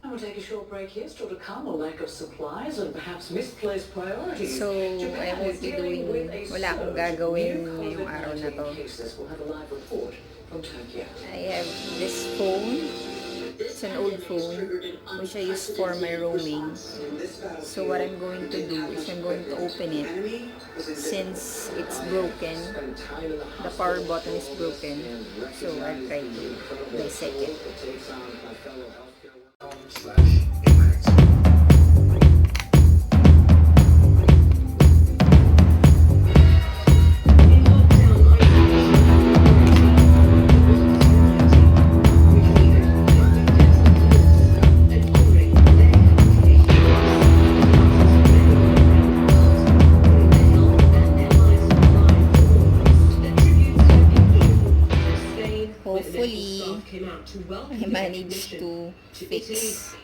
We'll take a short break here. Still to come, a lack of supplies and perhaps misplaced priorities. So, I won't be doing, wala akong gagawin ngayong araw na to. We'll have a live report from Tokyo. I have this phone. It's an old phone which I use for my roaming. So what I'm going to do is I'm going to open it. Since it's broken, the power button is broken. So I'll try to dissect it. Hopefully, I managed to fix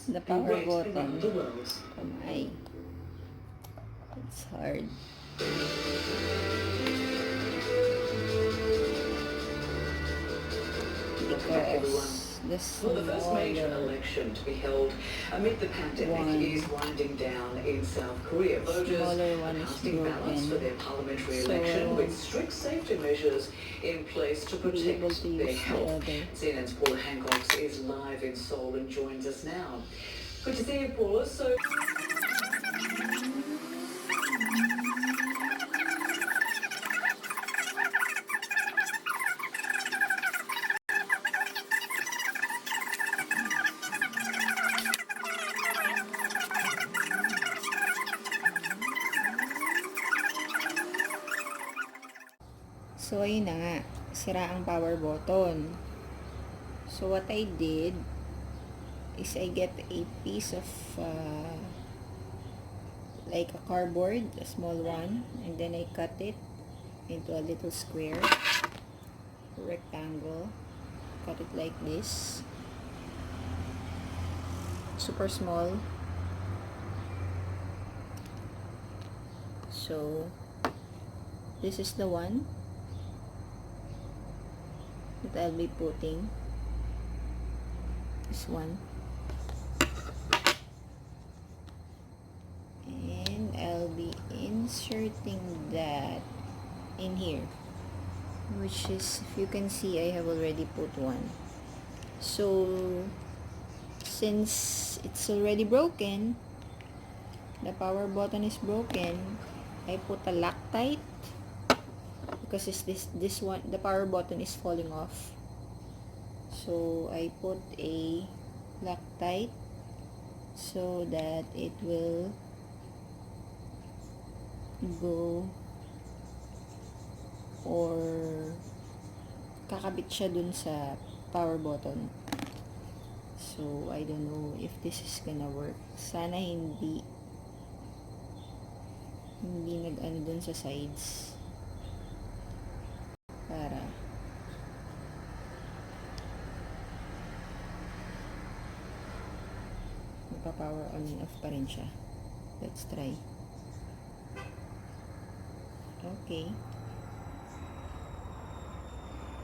the power button. Oh my, it's hard. Because the first major election to be held amid the pandemic is winding down in South Korea. Voters are casting ballots for their parliamentary election with strict safety measures in place to protect their health. CNN's Paula Hancock is live in Seoul and joins us now. Good to see you, Paula. So. So, ayun na nga. Sira ang power button. So, what I did is I get a piece of like a cardboard, a small one, and then I cut it into a little square, rectangle. Cut it like this. Super small. So, this is the one that I'll be putting. This one. And I'll be inserting that in here. Which is, if you can see, I have already put one. So, since it's already broken, the power button is broken, I put a Loctite. Because it's this one, the power button is falling off. So I put a Loctite so that it will go, or kakabit siya dun sa power button. So I don't know if this is gonna work. Sana hindi nag-ano dun sa sides. Para magpa-power on and off pa rin siya. Let's try. Okay.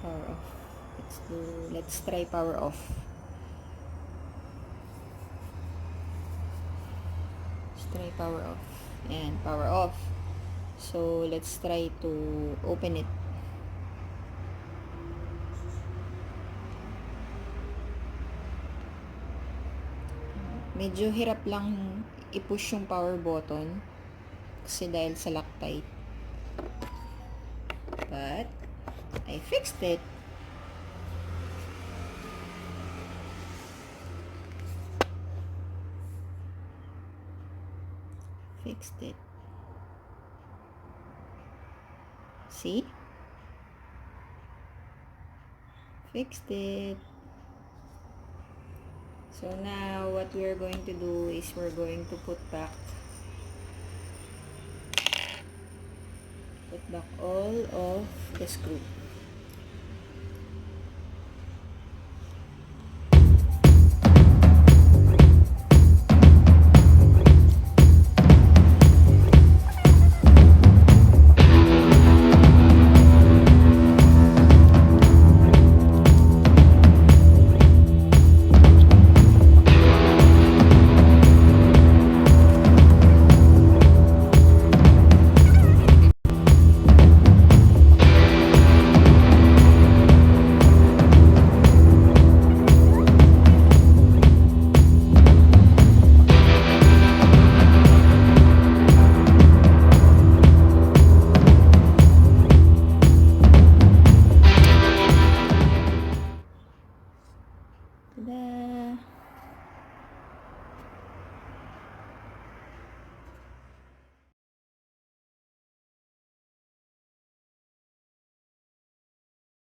Power off. Let's try power off. Let's try power off. And power off. So let's try to open it. Medyo hirap lang i-push yung power button kasi dahil sa Loctite. But I fixed it. Fixed it. See? Fixed it. So now what we are going to do is we're going to put back all of the screw.